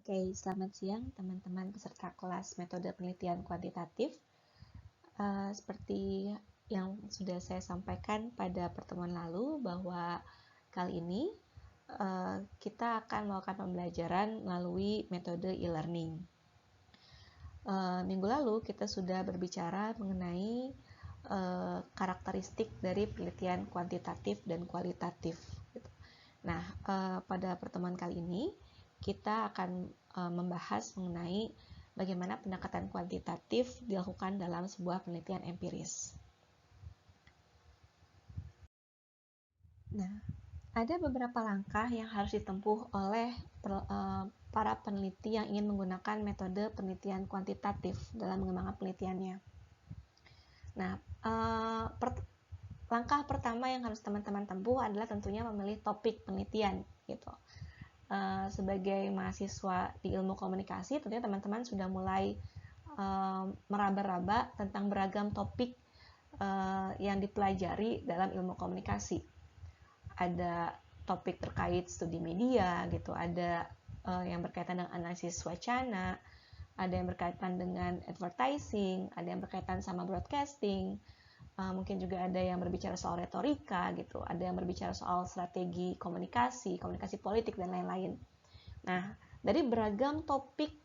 Oke, selamat siang teman-teman peserta kelas metode penelitian kuantitatif. Seperti yang sudah saya sampaikan pada pertemuan lalu bahwa kali ini kita akan melakukan pembelajaran melalui metode e-learning. Minggu lalu kita sudah berbicara mengenai karakteristik dari penelitian kuantitatif dan kualitatif. Nah, pada pertemuan kali ini kita akan membahas mengenai bagaimana pendekatan kuantitatif dilakukan dalam sebuah penelitian empiris. Nah, ada beberapa langkah yang harus ditempuh oleh para peneliti yang ingin menggunakan metode penelitian kuantitatif dalam mengembangkan penelitiannya. Nah, langkah pertama yang harus teman-teman tempuh adalah tentunya memilih topik penelitian, gitu. Sebagai mahasiswa di ilmu komunikasi, tentunya teman-teman sudah mulai meraba-raba tentang beragam topik yang dipelajari dalam ilmu komunikasi. Ada topik terkait studi media, gitu. Ada yang berkaitan dengan analisis wacana, ada yang berkaitan dengan advertising, ada yang berkaitan sama broadcasting. Mungkin juga ada yang berbicara soal retorika, gitu. Ada yang berbicara soal strategi komunikasi, komunikasi politik, dan lain-lain. Nah, dari beragam topik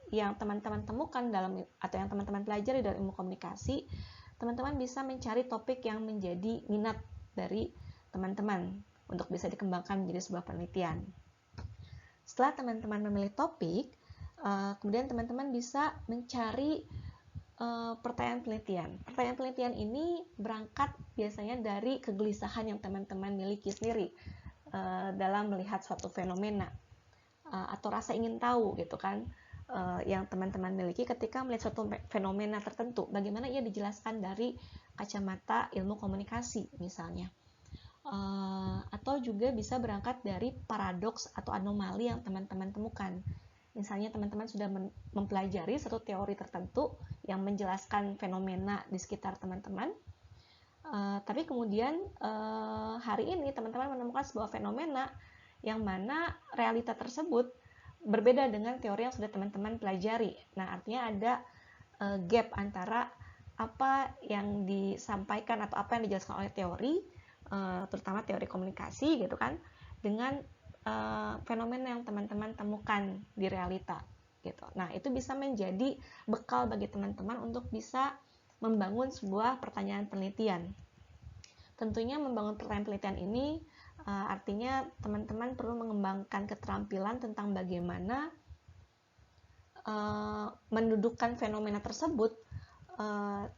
yang teman-teman temukan atau yang teman-teman pelajari dalam ilmu komunikasi, teman-teman bisa mencari topik yang menjadi minat dari teman-teman untuk bisa dikembangkan menjadi sebuah penelitian. Setelah teman-teman memilih topik, kemudian teman-teman bisa mencari pertanyaan penelitian. Pertanyaan penelitian ini berangkat biasanya dari kegelisahan yang teman-teman miliki sendiri dalam melihat suatu fenomena atau rasa ingin tahu, gitu kan, yang teman-teman miliki ketika melihat suatu fenomena tertentu. Bagaimana ia dijelaskan dari kacamata ilmu komunikasi misalnya. Atau juga bisa berangkat dari paradoks atau anomali yang teman-teman temukan. Misalnya teman-teman sudah mempelajari satu teori tertentu yang menjelaskan fenomena di sekitar teman-teman, tapi kemudian hari ini teman-teman menemukan sebuah fenomena yang mana realita tersebut berbeda dengan teori yang sudah teman-teman pelajari. Nah, artinya ada gap antara apa yang disampaikan atau apa yang dijelaskan oleh teori, terutama teori komunikasi, gitu kan, dengan fenomena yang teman-teman temukan di realita, gitu. Nah, itu bisa menjadi bekal bagi teman-teman untuk bisa membangun sebuah pertanyaan penelitian. Tentunya membangun pertanyaan penelitian ini artinya teman-teman perlu mengembangkan keterampilan tentang bagaimana mendudukkan fenomena tersebut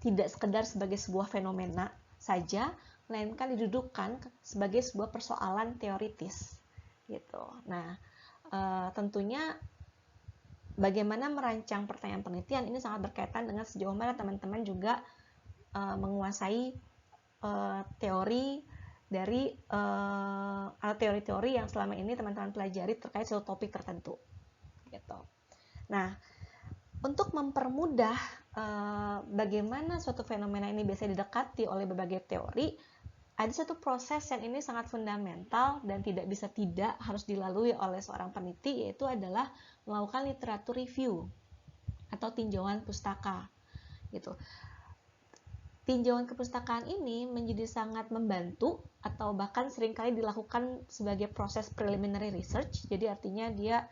tidak sekedar sebagai sebuah fenomena saja, melainkan didudukkan sebagai sebuah persoalan teoritis, gitu. Nah, tentunya bagaimana merancang pertanyaan penelitian ini sangat berkaitan dengan sejauh mana teman-teman juga menguasai teori dari teori-teori yang selama ini teman-teman pelajari terkait suatu topik tertentu, gitu. Nah, untuk mempermudah bagaimana suatu fenomena ini biasa didekati oleh berbagai teori, ada satu proses yang ini sangat fundamental dan tidak bisa tidak harus dilalui oleh seorang peneliti, yaitu adalah melakukan literatur review atau tinjauan pustaka, gitu. Tinjauan kepustakaan ini menjadi sangat membantu atau bahkan seringkali dilakukan sebagai proses preliminary research. Jadi artinya dia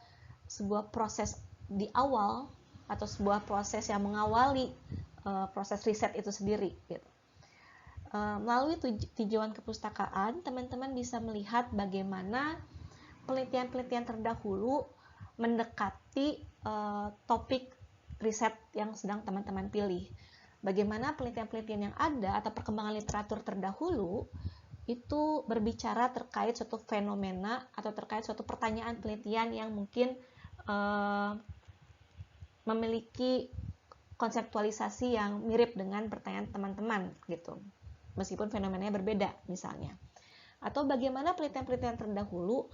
sebuah proses di awal atau sebuah proses yang mengawali proses riset itu sendiri, gitu. Melalui tinjauan kepustakaan, teman-teman bisa melihat bagaimana penelitian-penelitian terdahulu mendekati topik riset yang sedang teman-teman pilih. Bagaimana penelitian-penelitian yang ada atau perkembangan literatur terdahulu itu berbicara terkait suatu fenomena atau terkait suatu pertanyaan penelitian yang mungkin memiliki konseptualisasi yang mirip dengan pertanyaan teman-teman, gitu, meskipun fenomenanya berbeda misalnya. Atau bagaimana penelitian-penelitian terdahulu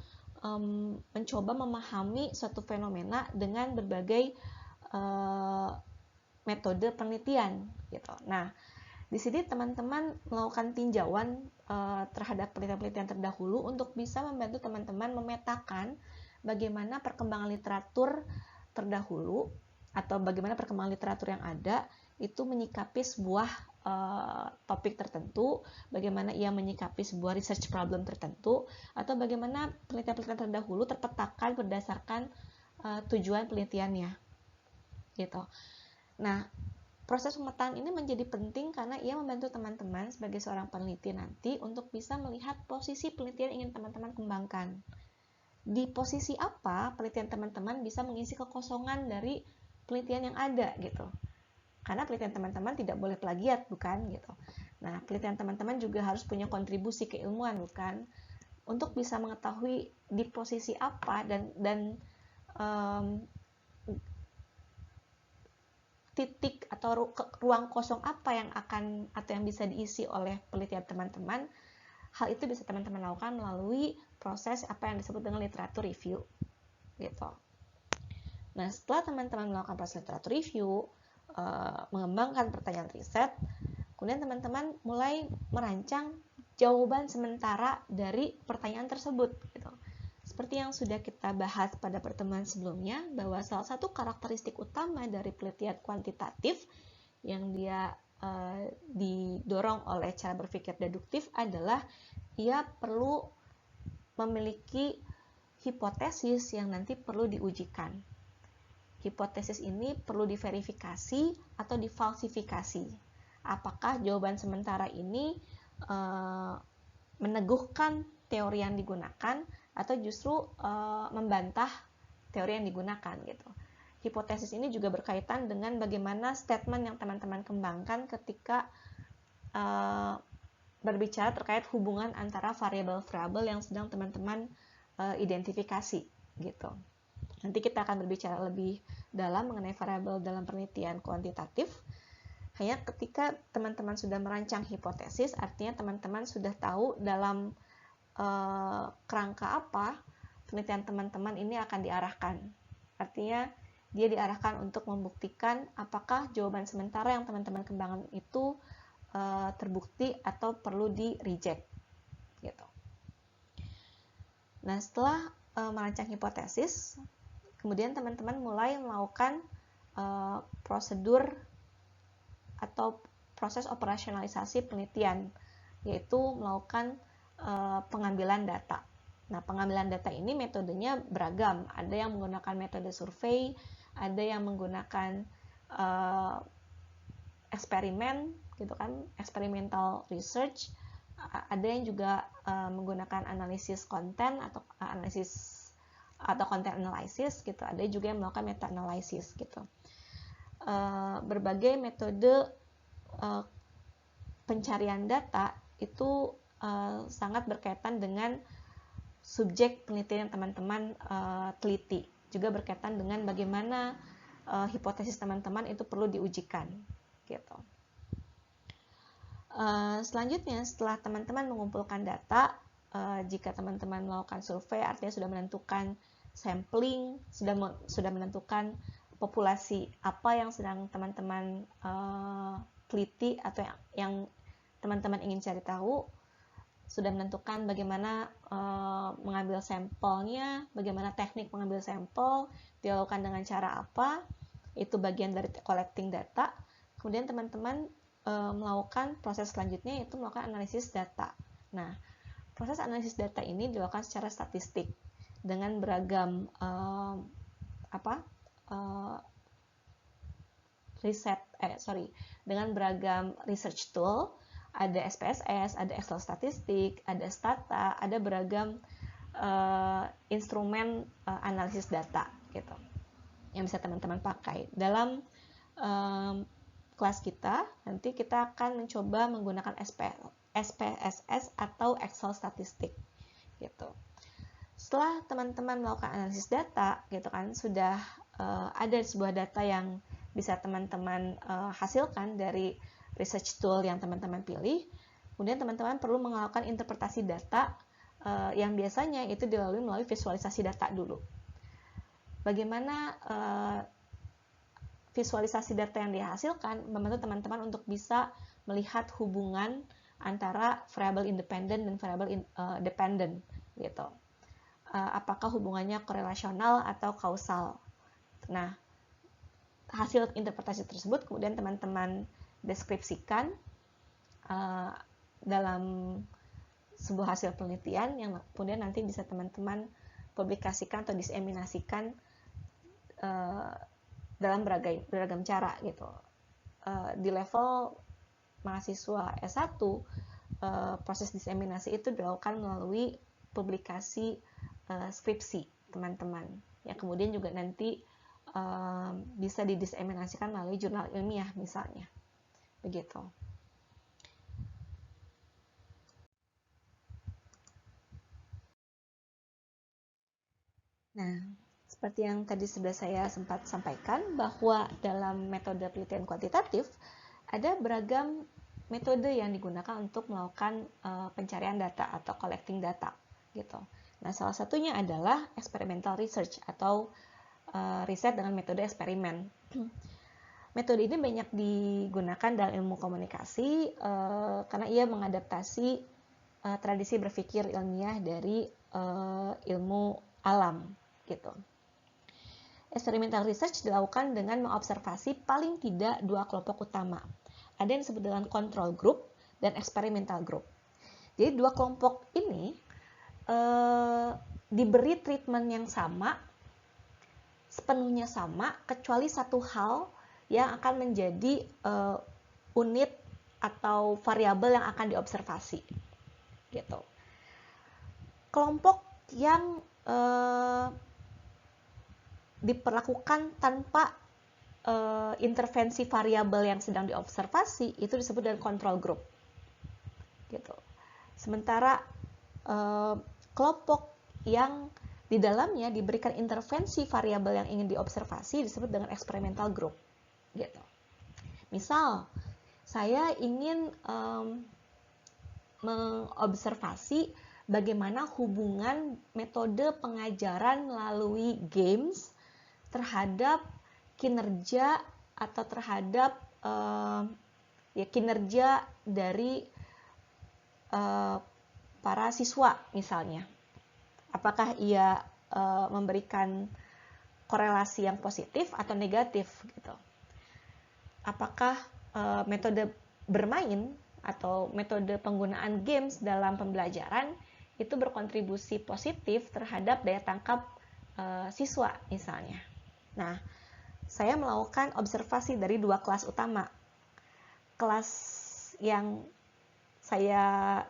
mencoba memahami suatu fenomena dengan berbagai metode penelitian, gitu. Nah, di sini teman-teman melakukan tinjauan terhadap penelitian-penelitian terdahulu untuk bisa membantu teman-teman memetakan bagaimana perkembangan literatur terdahulu atau bagaimana perkembangan literatur yang ada itu menyikapi sebuah topik tertentu, bagaimana ia menyikapi sebuah research problem tertentu, atau bagaimana penelitian-penelitian terdahulu terpetakan berdasarkan tujuan penelitiannya, gitu. Nah, proses pemetaan ini menjadi penting karena ia membantu teman-teman sebagai seorang peneliti nanti untuk bisa melihat posisi penelitian yang ingin teman-teman kembangkan. Di posisi apa penelitian teman-teman bisa mengisi kekosongan dari penelitian yang ada, gitu. Karena penelitian teman-teman tidak boleh plagiat, bukan gitu. Nah, penelitian teman-teman juga harus punya kontribusi keilmuan, bukan? Untuk bisa mengetahui di posisi apa dan titik atau ruang kosong apa yang akan atau yang bisa diisi oleh penelitian teman-teman. Hal itu bisa teman-teman lakukan melalui proses apa yang disebut dengan literatur review, gitu. Nah, setelah teman-teman melakukan proses literatur review, mengembangkan pertanyaan riset, kemudian teman-teman mulai merancang jawaban sementara dari pertanyaan tersebut, gitu. Seperti yang sudah kita bahas pada pertemuan sebelumnya, bahwa salah satu karakteristik utama dari penelitian kuantitatif yang dia didorong oleh cara berpikir deduktif adalah ia perlu memiliki hipotesis yang nanti perlu diujikan. Hipotesis ini perlu diverifikasi atau difalsifikasi. Apakah jawaban sementara ini meneguhkan teori yang digunakan atau justru membantah teori yang digunakan, gitu. Hipotesis ini juga berkaitan dengan bagaimana statement yang teman-teman kembangkan ketika berbicara terkait hubungan antara variabel-variabel yang sedang teman-teman identifikasi, gitu. Nanti kita akan berbicara lebih dalam mengenai variabel dalam penelitian kuantitatif. Hanya ketika teman-teman sudah merancang hipotesis, artinya teman-teman sudah tahu dalam kerangka apa penelitian teman-teman ini akan diarahkan. Artinya dia diarahkan untuk membuktikan apakah jawaban sementara yang teman-teman kembangkan itu terbukti atau perlu di-reject, gitu. Nah, setelah merancang hipotesis, kemudian teman-teman mulai melakukan prosedur atau proses operasionalisasi penelitian, yaitu melakukan pengambilan data. Nah, pengambilan data ini metodenya beragam. Ada yang menggunakan metode survei, ada yang menggunakan eksperimen, gitu kan, experimental research. Ada yang juga menggunakan analisis konten atau content analysis, gitu. Ada juga yang melakukan meta analysis, gitu. Berbagai metode pencarian data itu sangat berkaitan dengan subjek penelitian yang teman-teman teliti. Juga berkaitan dengan bagaimana hipotesis teman-teman itu perlu diujikan, gitu. Selanjutnya, setelah teman-teman mengumpulkan data, jika teman-teman melakukan survei, artinya sudah menentukan sampling, sudah menentukan populasi apa yang sedang teman-teman teliti atau yang teman-teman ingin cari tahu, sudah menentukan bagaimana mengambil sampelnya, bagaimana teknik mengambil sampel, dilakukan dengan cara apa, itu bagian dari collecting data. Kemudian teman-teman melakukan proses selanjutnya, yaitu melakukan analisis data. Nah, proses analisis data ini dilakukan secara statistik dengan beragam dengan beragam research tool. Ada SPSS, ada Excel statistik, ada Stata, ada beragam instrumen analisis data, gitu, yang bisa teman-teman pakai. Dalam kelas kita, nanti kita akan mencoba menggunakan SPSS atau Excel statistik, gitu. Setelah teman-teman melakukan analisis data, gitu kan, sudah ada sebuah data yang bisa teman-teman hasilkan dari research tool yang teman-teman pilih. Kemudian teman-teman perlu melakukan interpretasi data yang biasanya itu dilalui melalui visualisasi data dulu. Bagaimana visualisasi data yang dihasilkan membantu teman-teman untuk bisa melihat hubungan antara variabel independen dan variabel dependent, gitu. apakah hubungannya korelasional atau kausal. Nah, hasil interpretasi tersebut kemudian teman-teman deskripsikan dalam sebuah hasil penelitian yang kemudian nanti bisa teman-teman publikasikan atau diseminasikan dalam beragam cara gitu. Di level mahasiswa S1, proses diseminasi itu dilakukan melalui publikasi skripsi teman-teman, yang kemudian juga nanti bisa didiseminasikan melalui jurnal ilmiah misalnya, begitu. Nah, seperti yang tadi sudah saya sempat sampaikan, bahwa dalam metode penelitian kuantitatif ada beragam metode yang digunakan untuk melakukan pencarian data atau collecting data gitu. Nah, salah satunya adalah experimental research atau riset dengan metode eksperimen. Metode ini banyak digunakan dalam ilmu komunikasi karena ia mengadaptasi tradisi berpikir ilmiah dari ilmu alam gitu. Experimental research dilakukan dengan mengobservasi paling tidak dua kelompok utama. Ada yang disebut dengan control group dan experimental group. Jadi dua kelompok ini diberi treatment yang sama, sepenuhnya sama, kecuali satu hal yang akan menjadi unit atau variabel yang akan diobservasi. Gitu. Kelompok yang diperlakukan tanpa intervensi variabel yang sedang diobservasi itu disebut dengan control group. Gitu. Sementara kelompok yang di dalamnya diberikan intervensi variabel yang ingin diobservasi disebut dengan experimental group. Gitu. Misal, saya ingin mengobservasi bagaimana hubungan metode pengajaran melalui games terhadap kinerja atau terhadap kinerja dari para siswa misalnya. Apakah ia memberikan korelasi yang positif atau negatif gitu. Apakah metode bermain atau metode penggunaan games dalam pembelajaran itu berkontribusi positif terhadap daya tangkap siswa misalnya. Nah, saya melakukan observasi dari dua kelas utama. Kelas yang saya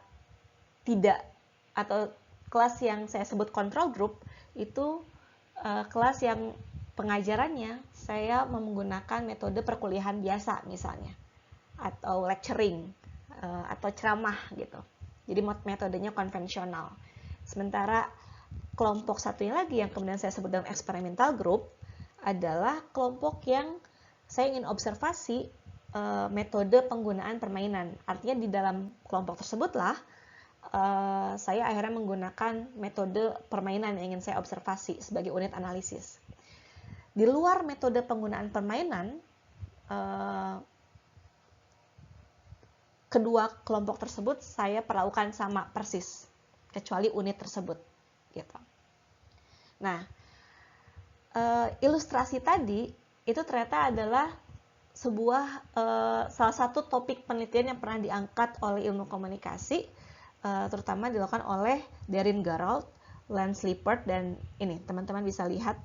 tidak, atau kelas yang saya sebut control group, itu kelas yang pengajarannya saya menggunakan metode perkuliahan biasa misalnya, atau lecturing, atau ceramah gitu. Jadi metodenya konvensional. Sementara kelompok satunya lagi yang kemudian saya sebut dengan experimental group adalah kelompok yang saya ingin observasi metode penggunaan permainan. Artinya di dalam kelompok tersebutlah saya akhirnya menggunakan metode permainan yang ingin saya observasi sebagai unit analisis. Di luar metode penggunaan permainan, kedua kelompok tersebut saya perlakukan sama persis, kecuali unit tersebut. Gitu. Nah, ilustrasi tadi itu ternyata adalah sebuah salah satu topik penelitian yang pernah diangkat oleh ilmu komunikasi, terutama dilakukan oleh Darren Gerald, Lance Lippert, dan ini teman-teman bisa lihat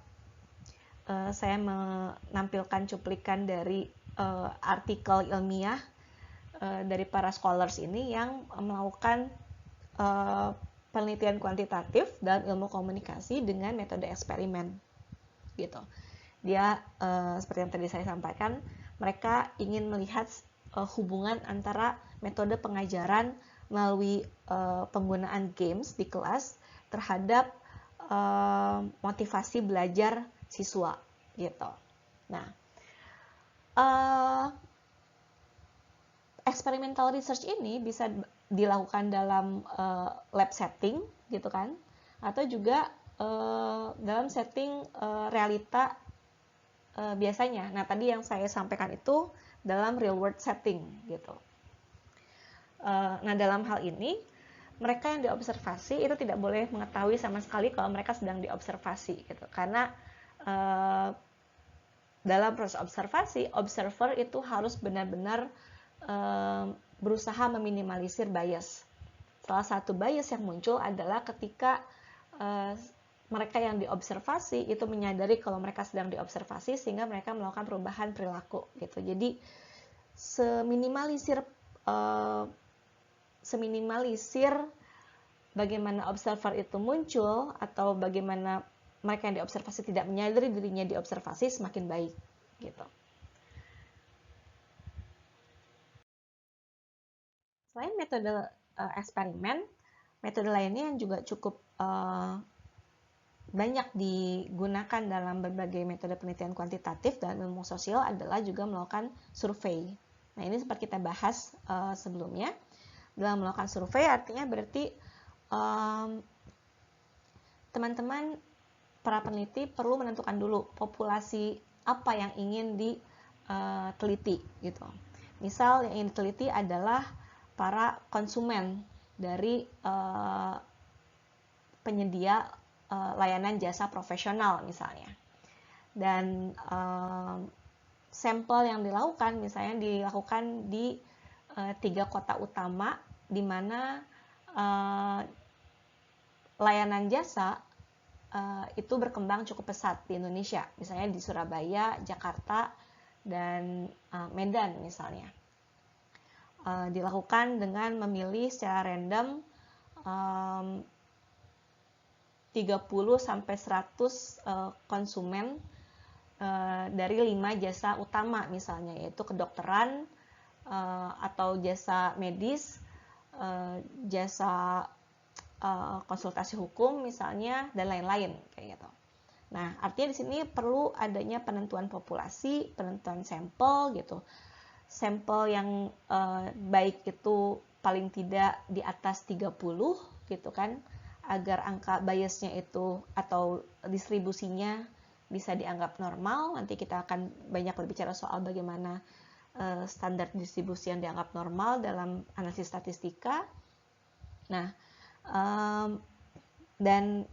saya menampilkan cuplikan dari artikel ilmiah dari para scholars ini yang melakukan penelitian kuantitatif dalam ilmu komunikasi dengan metode eksperimen. Gitu. Dia seperti yang tadi saya sampaikan, mereka ingin melihat hubungan antara metode pengajaran melalui penggunaan games di kelas terhadap motivasi belajar siswa gitu. Nah, experimental research ini bisa dilakukan dalam lab setting gitu kan, atau juga dalam setting realita biasanya. Nah, tadi yang saya sampaikan itu dalam real world setting gitu. Nah, dalam hal ini mereka yang diobservasi itu tidak boleh mengetahui sama sekali kalau mereka sedang diobservasi gitu, karena dalam proses observasi, observer itu harus benar-benar berusaha meminimalisir bias. Salah satu bias yang muncul adalah ketika mereka yang diobservasi itu menyadari kalau mereka sedang diobservasi sehingga mereka melakukan perubahan perilaku gitu. Jadi seminimalisir bagaimana observer itu muncul atau bagaimana mereka yang diobservasi tidak menyadari dirinya diobservasi semakin baik gitu. Selain metode eksperimen, metode lainnya yang juga cukup banyak digunakan dalam berbagai metode penelitian kuantitatif dalam ilmu sosial adalah juga melakukan survei. Nah, ini seperti kita bahas sebelumnya. Dalam melakukan survei artinya berarti teman-teman para peneliti perlu menentukan dulu populasi apa yang ingin diteliti gitu. Misal yang ingin diteliti adalah para konsumen dari penyedia layanan jasa profesional misalnya. Dan sampel yang dilakukan misalnya dilakukan di 3 kota utama di mana layanan jasa itu berkembang cukup pesat di Indonesia, misalnya di Surabaya, Jakarta, dan Medan misalnya. Dilakukan dengan memilih secara random 30-100 konsumen dari 5 jasa utama misalnya, yaitu kedokteran atau jasa medis, jasa konsultasi hukum misalnya, dan lain-lain kayak gitu. Nah, artinya di sini perlu adanya penentuan populasi, penentuan sampel gitu. Sampel yang baik itu paling tidak di atas 30 gitu kan, agar angka biasnya itu atau distribusinya bisa dianggap normal. Nanti kita akan banyak berbicara soal bagaimana standar distribusi yang dianggap normal dalam analisis statistika. Nah, dan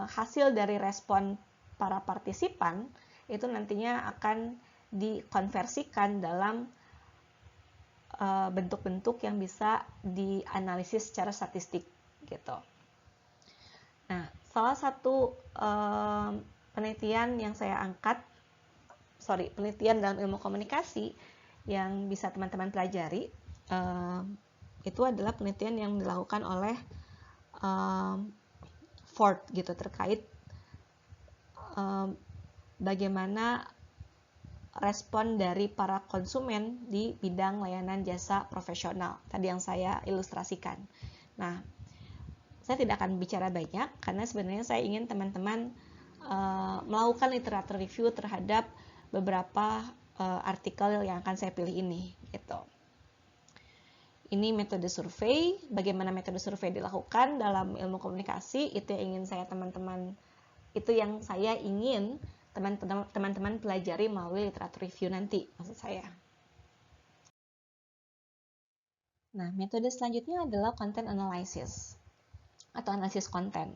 hasil dari respon para partisipan itu nantinya akan dikonversikan dalam bentuk-bentuk yang bisa dianalisis secara statistik gitu. Nah, salah satu penelitian yang saya angkat, penelitian dalam ilmu komunikasi yang bisa teman-teman pelajari itu adalah penelitian yang dilakukan oleh Ford gitu, terkait bagaimana respon dari para konsumen di bidang layanan jasa profesional tadi yang saya ilustrasikan. Nah, saya tidak akan bicara banyak karena sebenarnya saya ingin teman-teman melakukan literatur review terhadap beberapa artikel yang akan saya pilih ini gitu. Ini metode survei, bagaimana metode survei dilakukan dalam ilmu komunikasi, itu yang saya ingin teman-teman pelajari melalui literatur review nanti, maksud saya. Nah, metode selanjutnya adalah content analysis atau analisis konten.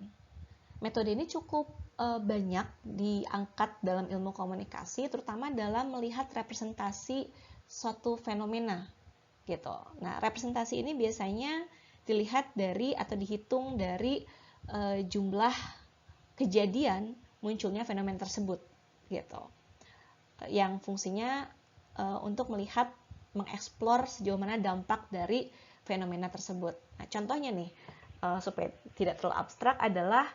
Metode ini cukup banyak diangkat dalam ilmu komunikasi, terutama dalam melihat representasi suatu fenomena gitu. Nah, representasi ini biasanya dilihat dari atau dihitung dari jumlah kejadian munculnya fenomena tersebut gitu. Yang fungsinya untuk melihat, mengeksplor sejauh mana dampak dari fenomena tersebut. Nah, contohnya nih, supaya tidak terlalu abstrak adalah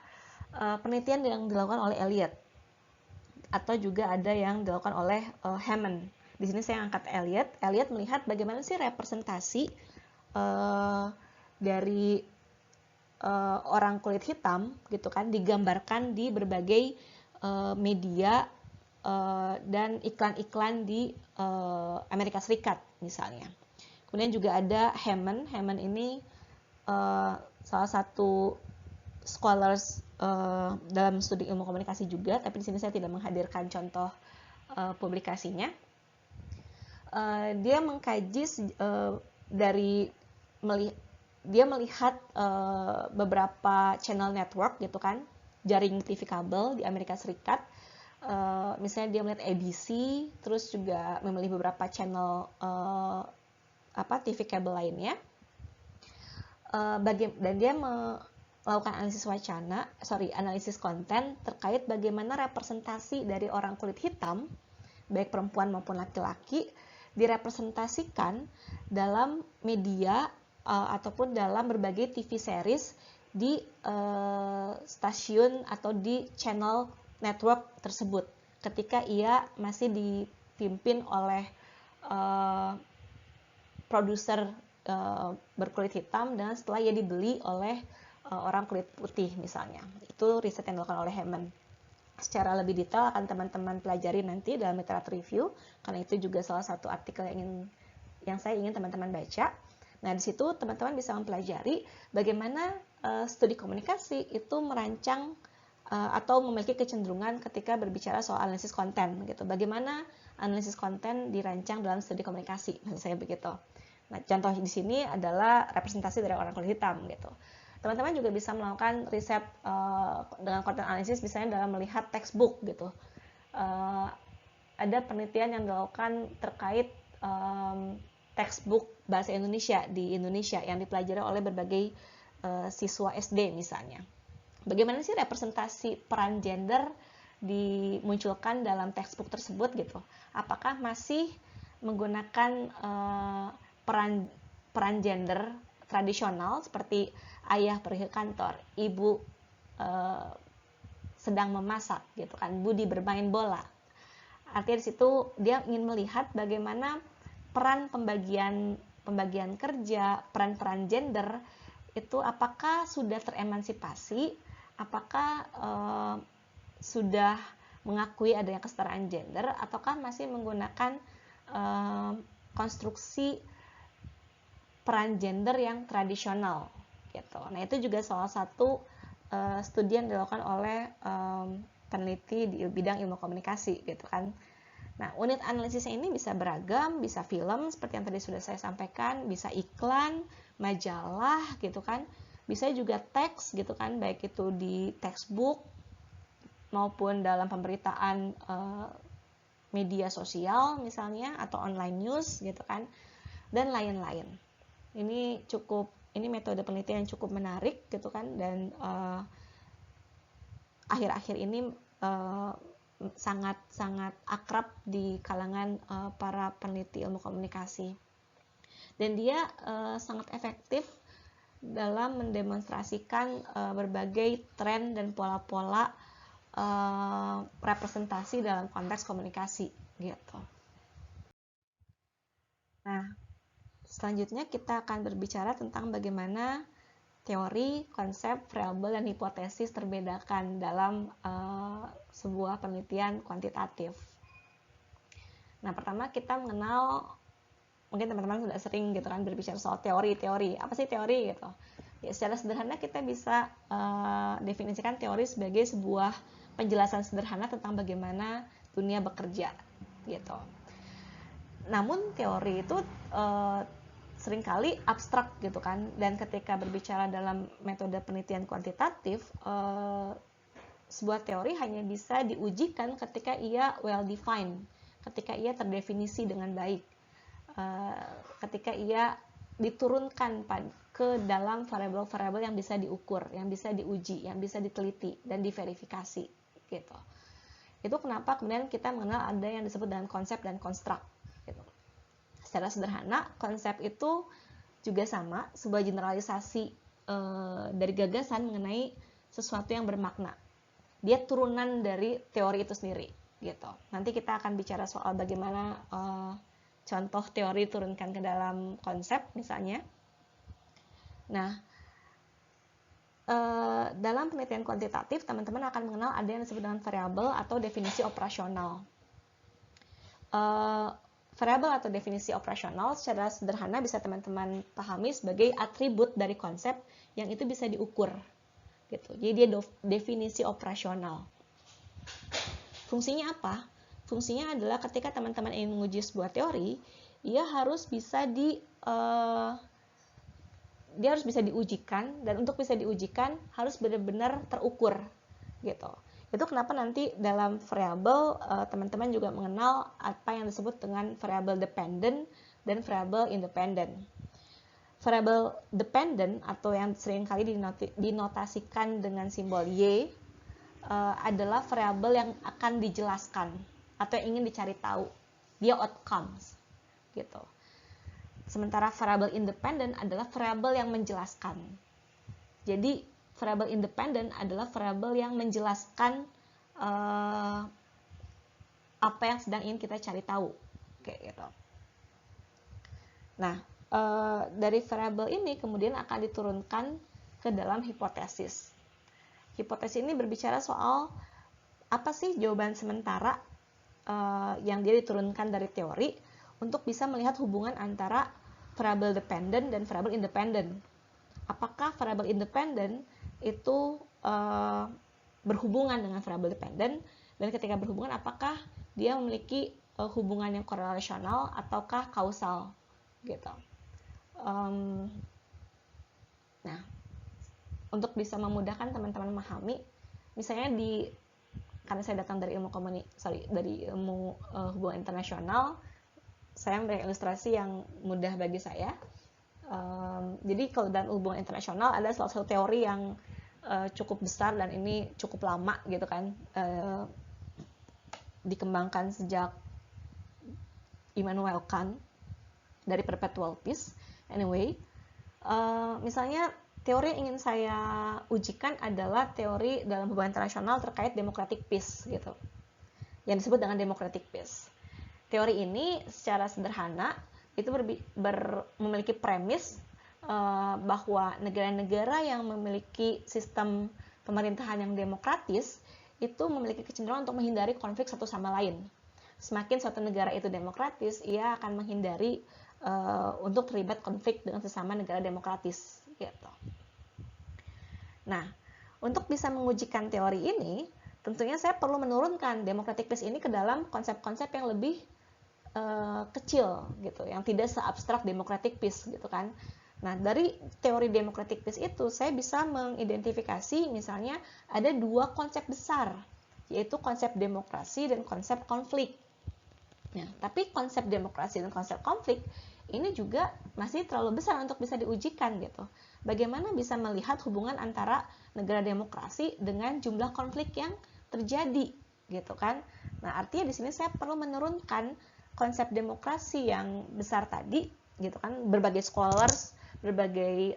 penelitian yang dilakukan oleh Elliot atau juga ada yang dilakukan oleh Hammond. Di sini saya angkat Elliot. Elliot melihat bagaimana sih representasi dari orang kulit hitam gitu kan digambarkan di berbagai media dan iklan-iklan di Amerika Serikat misalnya. Kemudian juga ada Hammond. Hammond ini salah satu scholars dalam studi ilmu komunikasi juga, tapi di sini saya tidak menghadirkan contoh publikasinya. Dia mengkaji dia melihat beberapa channel network gitu kan, jaring TV kabel di Amerika Serikat. Misalnya dia melihat ABC, terus juga memilih beberapa channel TV kabel lainnya. Dan dia melakukan analisis konten terkait bagaimana representasi dari orang kulit hitam, baik perempuan maupun laki-laki, direpresentasikan dalam media ataupun dalam berbagai TV series di stasiun atau di channel network tersebut ketika ia masih dipimpin oleh produser berkulit hitam dan setelah ia dibeli oleh orang kulit putih misalnya. Itu riset yang dilakukan oleh Hammond. Secara lebih detail akan teman-teman pelajari nanti dalam literatur review, karena itu juga salah satu artikel yang saya ingin teman-teman baca. Nah, di situ teman-teman bisa mempelajari bagaimana studi komunikasi itu merancang atau memiliki kecenderungan ketika berbicara soal analisis konten gitu. Bagaimana analisis konten dirancang dalam studi komunikasi, maksud saya begitu. Nah, contoh di sini adalah representasi dari orang kulit hitam gitu. Teman-teman juga bisa melakukan riset dengan konten analisis misalnya dalam melihat textbook gitu. Ada penelitian yang dilakukan terkait textbook bahasa Indonesia di Indonesia yang dipelajari oleh berbagai siswa SD misalnya. Bagaimana sih representasi peran gender dimunculkan dalam textbook tersebut gitu? Apakah masih menggunakan peran gender tradisional seperti ayah pergi ke kantor, ibu sedang memasak gitu kan, budi bermain bola. Artinya di situ dia ingin melihat bagaimana peran pembagian kerja, peran-peran gender itu apakah sudah teremansipasi, apakah sudah mengakui adanya kesetaraan gender, ataukah masih menggunakan konstruksi peran gender yang tradisional gitu. Nah, itu juga salah satu studi yang dilakukan oleh peneliti di bidang ilmu komunikasi gitu kan. Nah, unit analisisnya ini bisa beragam, bisa film seperti yang tadi sudah saya sampaikan, bisa iklan, majalah gitu kan, bisa juga teks gitu kan, baik itu di textbook maupun dalam pemberitaan media sosial misalnya atau online news gitu kan, dan lain-lain. Ini metode penelitian yang cukup menarik gitu kan, dan akhir-akhir ini sangat akrab di kalangan para peneliti ilmu komunikasi, dan dia sangat efektif dalam mendemonstrasikan berbagai tren dan pola-pola representasi dalam konteks komunikasi gitu. Nah, selanjutnya kita akan berbicara tentang bagaimana teori, konsep, variabel, dan hipotesis terbedakan dalam sebuah penelitian kuantitatif. Nah, pertama kita mengenal, mungkin teman-teman sudah sering gitu kan berbicara soal teori. Apa sih teori gitu? Ya, secara sederhana kita bisa definisikan teori sebagai sebuah penjelasan sederhana tentang bagaimana dunia bekerja gitu. Namun teori itu seringkali abstrak gitu kan, dan ketika berbicara dalam metode penelitian kuantitatif, sebuah teori hanya bisa diujikan ketika ia well defined, ketika ia terdefinisi dengan baik, ketika ia diturunkan ke dalam variabel-variabel yang bisa diukur, yang bisa diuji, yang bisa diteliti dan diverifikasi gitu. Itu kenapa kemudian kita mengenal ada yang disebut dengan konsep dan konstruk gitu. Secara sederhana, konsep itu juga sama, sebuah generalisasi dari gagasan mengenai sesuatu yang bermakna. Dia turunan dari teori itu sendiri, gitu. Nanti kita akan bicara soal bagaimana contoh teori turunkan ke dalam konsep, misalnya. Nah, dalam penelitian kuantitatif, teman-teman akan mengenal ada yang disebut dengan variabel atau definisi operasional. Variabel atau definisi operasional secara sederhana bisa teman-teman pahami sebagai atribut dari konsep yang itu bisa diukur gitu. Jadi dia definisi operasional. Fungsinya apa? Fungsinya adalah ketika teman-teman ingin menguji sebuah teori, ia harus bisa dia harus bisa diujikan, dan untuk bisa diujikan harus benar-benar terukur gitu. Itu kenapa nanti dalam variabel teman-teman juga mengenal apa yang disebut dengan variabel dependent dan variabel independent. Variabel dependent atau yang seringkali dinotasikan dengan simbol Y adalah variabel yang akan dijelaskan atau yang ingin dicari tahu, dia outcomes gitu. Sementara variabel independent adalah variabel yang menjelaskan. Jadi variabel independent adalah variabel yang menjelaskan apa yang sedang ingin kita cari tahu, kayak gitu. Nah, dari variabel ini kemudian akan diturunkan ke dalam hipotesis. Hipotesis ini berbicara soal apa sih jawaban sementara yang dia diturunkan dari teori untuk bisa melihat hubungan antara variabel dependent dan variabel independent. Apakah variabel independent itu berhubungan dengan variabel dependent, dan ketika berhubungan apakah dia memiliki hubungan yang korelasional ataukah kausal gitu. Nah, untuk bisa memudahkan teman-teman memahami, misalnya karena saya datang dari ilmu hubungan internasional, saya memberikan ilustrasi yang mudah bagi saya. Jadi kalau dalam hubungan internasional ada salah satu teori yang cukup besar dan ini cukup lama gitu kan, dikembangkan sejak Immanuel Kant dari Perpetual Peace. Anyway, misalnya teori yang ingin saya ujikan adalah teori dalam hubungan internasional terkait democratic peace gitu, yang disebut dengan democratic peace. Teori ini secara sederhana itu memiliki premis bahwa negara-negara yang memiliki sistem pemerintahan yang demokratis itu memiliki kecenderungan untuk menghindari konflik satu sama lain. Semakin suatu negara itu demokratis, ia akan menghindari untuk terlibat konflik dengan sesama negara demokratis gitu. Nah, untuk bisa mengujikan teori ini, tentunya saya perlu menurunkan democratic peace ini ke dalam konsep-konsep yang lebih kecil gitu, yang tidak seabstrak democratic peace gitu kan. Nah, dari teori democratic peace itu saya bisa mengidentifikasi misalnya ada dua konsep besar, yaitu konsep demokrasi dan konsep konflik. Nah, tapi konsep demokrasi dan konsep konflik ini juga masih terlalu besar untuk bisa diujikan gitu. Bagaimana bisa melihat hubungan antara negara demokrasi dengan jumlah konflik yang terjadi gitu kan. Nah, artinya di sini saya perlu menurunkan konsep demokrasi yang besar tadi gitu kan. Berbagai scholars, berbagai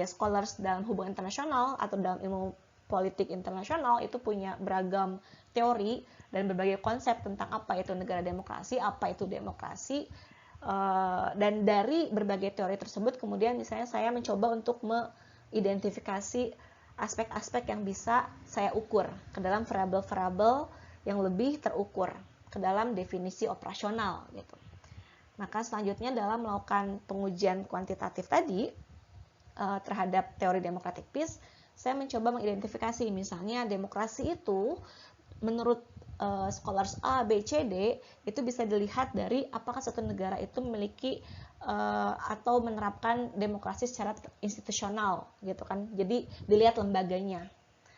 scholars dalam hubungan internasional atau dalam ilmu politik internasional itu punya beragam teori dan berbagai konsep tentang apa itu negara demokrasi, apa itu demokrasi, dan dari berbagai teori tersebut kemudian misalnya saya mencoba untuk mengidentifikasi aspek-aspek yang bisa saya ukur ke dalam variabel-variabel yang lebih terukur ke dalam definisi operasional gitu. Maka selanjutnya dalam melakukan pengujian kuantitatif tadi terhadap teori democratic peace, saya mencoba mengidentifikasi misalnya demokrasi itu menurut scholars A, B, C, D itu bisa dilihat dari apakah suatu negara itu memiliki atau menerapkan demokrasi secara institusional gitu kan. Jadi dilihat lembaganya.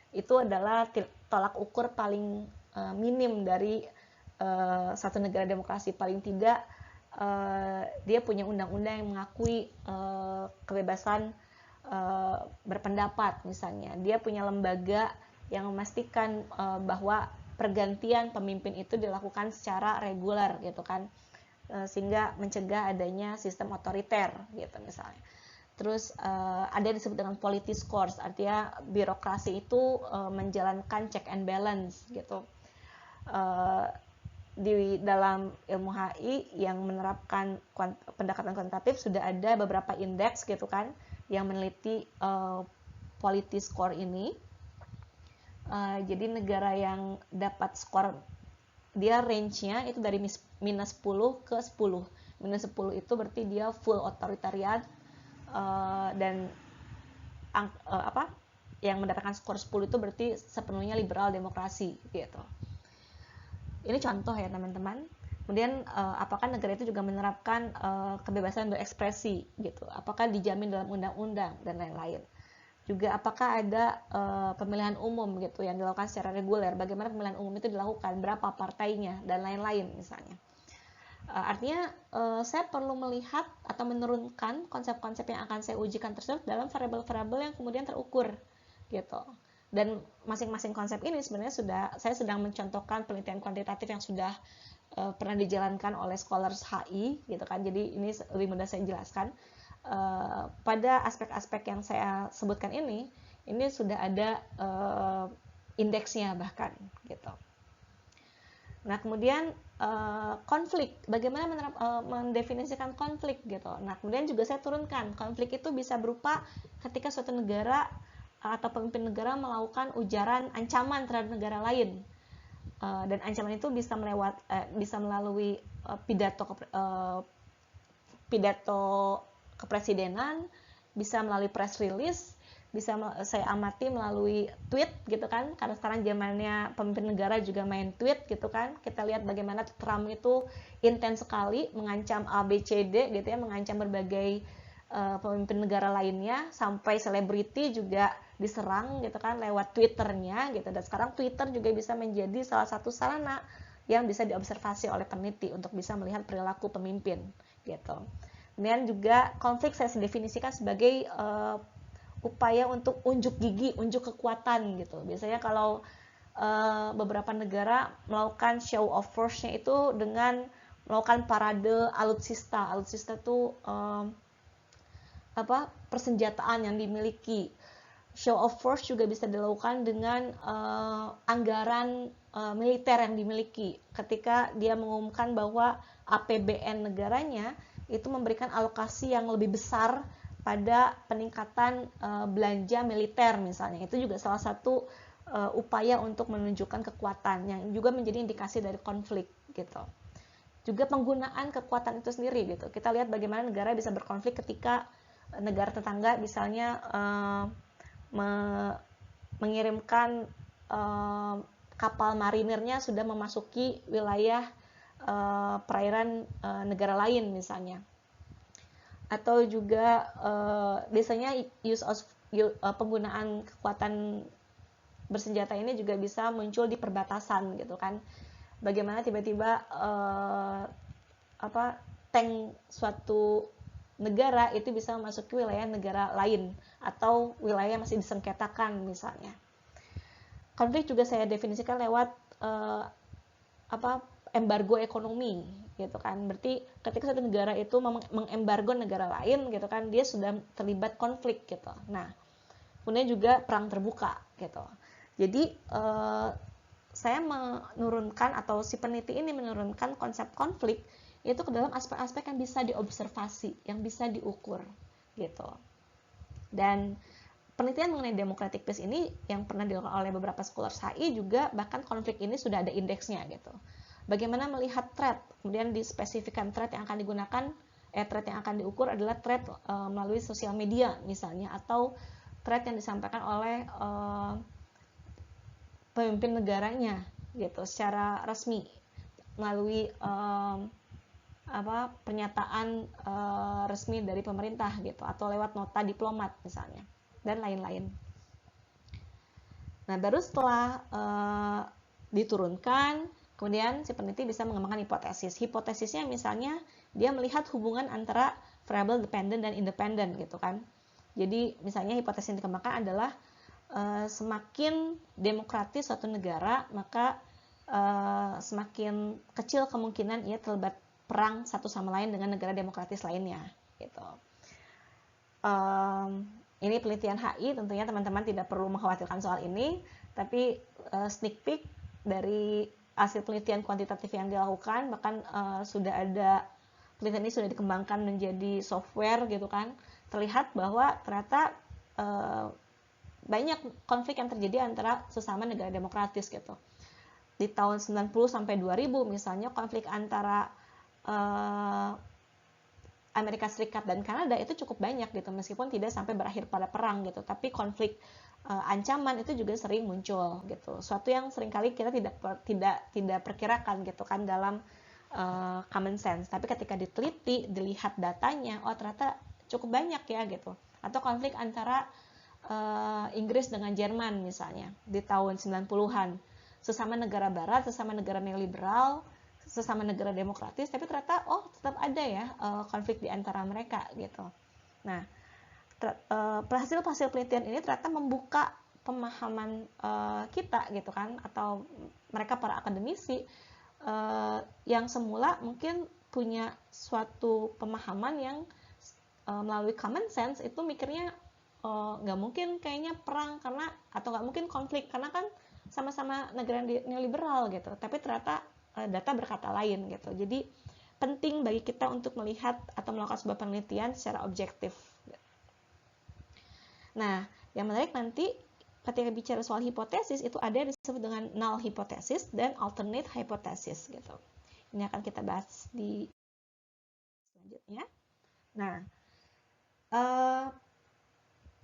Itu adalah tolak ukur paling minim dari satu negara demokrasi. Paling tidak dia punya undang-undang yang mengakui kebebasan berpendapat misalnya. Dia punya lembaga yang memastikan bahwa pergantian pemimpin itu dilakukan secara reguler gitu kan, sehingga mencegah adanya sistem otoriter gitu misalnya. Terus ada yang disebut dengan politis course, artinya birokrasi itu menjalankan check and balance gitu. Di dalam ilmu HI yang menerapkan pendekatan kuantitatif sudah ada beberapa indeks gitu kan yang meneliti politis score ini. Jadi negara yang dapat skor dia range-nya itu dari minus 10 ke 10. Minus 10 itu berarti dia full otoritarian dan yang mendapatkan skor 10 itu berarti sepenuhnya liberal demokrasi gitu. Ini contoh ya teman-teman. Kemudian apakah negara itu juga menerapkan kebebasan berekspresi gitu, apakah dijamin dalam undang-undang dan lain-lain. Juga apakah ada pemilihan umum gitu yang dilakukan secara reguler, bagaimana pemilihan umum itu dilakukan, berapa partainya, dan lain-lain misalnya. Artinya saya perlu melihat atau menurunkan konsep-konsep yang akan saya ujikan tersebut dalam variabel-variabel yang kemudian terukur gitu. Dan masing-masing konsep ini sebenarnya saya sedang mencontohkan penelitian kuantitatif yang sudah pernah dijalankan oleh scholars HI gitu kan. Jadi ini lebih mudah saya jelaskan. Pada aspek-aspek yang saya sebutkan ini sudah ada indeksnya bahkan gitu. Nah kemudian konflik, bagaimana mendefinisikan konflik gitu. Nah kemudian juga saya turunkan, konflik itu bisa berupa ketika suatu negara atau pemimpin negara melakukan ujaran ancaman terhadap negara lain, dan ancaman itu bisa melalui pidato kepresidenan, bisa melalui press release, bisa saya amati melalui tweet gitu kan, karena sekarang zamannya pemimpin negara juga main tweet gitu kan. Kita lihat bagaimana Trump itu intens sekali mengancam ABCD gitu ya, mengancam berbagai pemimpin negara lainnya, sampai selebriti juga diserang gitu kan lewat Twitternya gitu. Dan sekarang Twitter juga bisa menjadi salah satu sarana yang bisa diobservasi oleh peneliti untuk bisa melihat perilaku pemimpin gitu. Kemudian juga konflik saya definisikan sebagai upaya untuk unjuk gigi, unjuk kekuatan gitu. Biasanya kalau beberapa negara melakukan show of force-nya itu dengan melakukan parade alutsista. Alutsista itu persenjataan yang dimiliki. Show of force juga bisa dilakukan dengan anggaran militer yang dimiliki. Ketika dia mengumumkan bahwa APBN negaranya itu memberikan alokasi yang lebih besar pada peningkatan belanja militer misalnya. Itu juga salah satu upaya untuk menunjukkan kekuatan yang juga menjadi indikasi dari konflik gitu. Juga penggunaan kekuatan itu sendiri gitu. Kita lihat bagaimana negara bisa berkonflik ketika negara tetangga misalnya mengirimkan kapal marinirnya sudah memasuki wilayah perairan negara lain misalnya. Atau juga biasanya penggunaan kekuatan bersenjata ini juga bisa muncul di perbatasan gitu kan. Bagaimana tiba-tiba tank suatu negara itu bisa memasuki wilayah negara lain atau wilayah masih disengketakan misalnya. Konflik juga saya definisikan lewat embargo ekonomi gitu kan. Berarti ketika satu negara itu mengembargo negara lain gitu kan, dia sudah terlibat konflik gitu. Nah, kemudian juga perang terbuka gitu. Jadi saya menurunkan atau si peneliti ini menurunkan konsep konflik itu ke dalam aspek-aspek yang bisa diobservasi, yang bisa diukur gitu. Dan penelitian mengenai democratic peace ini yang pernah dilakukan oleh beberapa scholars HI juga bahkan konflik ini sudah ada indeksnya gitu. Bagaimana melihat threat, kemudian dispesifikkan threat yang akan digunakan, threat yang akan diukur adalah threat melalui sosial media misalnya, atau threat yang disampaikan oleh pemimpin negaranya gitu secara resmi melalui pernyataan resmi dari pemerintah gitu, atau lewat nota diplomat misalnya, dan lain-lain. Nah, baru setelah diturunkan, kemudian si peneliti bisa mengembangkan hipotesis. Hipotesisnya misalnya dia melihat hubungan antara variabel dependent dan independent gitu kan. Jadi misalnya hipotesis yang dikembangkan adalah semakin demokratis suatu negara, maka semakin kecil kemungkinan ia terlibat perang satu sama lain dengan negara demokratis lainnya gitu. Ini penelitian HI, tentunya teman-teman tidak perlu mengkhawatirkan soal ini, tapi sneak peek dari hasil penelitian kuantitatif yang dilakukan, bahkan sudah ada penelitian ini sudah dikembangkan menjadi software gitu kan. Terlihat bahwa ternyata banyak konflik yang terjadi antara sesama negara demokratis gitu. Di tahun 90 sampai 2000 misalnya, konflik antara Amerika Serikat dan Kanada itu cukup banyak gitu, meskipun tidak sampai berakhir pada perang gitu, tapi konflik ancaman itu juga sering muncul gitu. Suatu yang seringkali kita tidak perkirakan gitu kan dalam common sense. Tapi ketika diteliti, dilihat datanya, oh ternyata cukup banyak ya gitu. Atau konflik antara Inggris dengan Jerman misalnya di tahun 90-an. Sesama negara barat, sesama negara neoliberal, sesama negara demokratis, tapi ternyata oh tetap ada ya konflik di antara mereka gitu. Nah, hasil penelitian ini ternyata membuka pemahaman kita gitu kan, atau mereka para akademisi yang semula mungkin punya suatu pemahaman yang melalui common sense itu mikirnya nggak mungkin kayaknya perang karena, atau nggak mungkin konflik karena kan sama-sama negara neoliberal gitu, tapi ternyata data berkata lain gitu. Jadi penting bagi kita untuk melihat atau melakukan sebuah penelitian secara objektif. Nah, yang menarik nanti ketika bicara soal hipotesis itu ada yang disebut dengan null hypothesis dan alternate hypothesis gitu. Ini akan kita bahas di selanjutnya. Nah,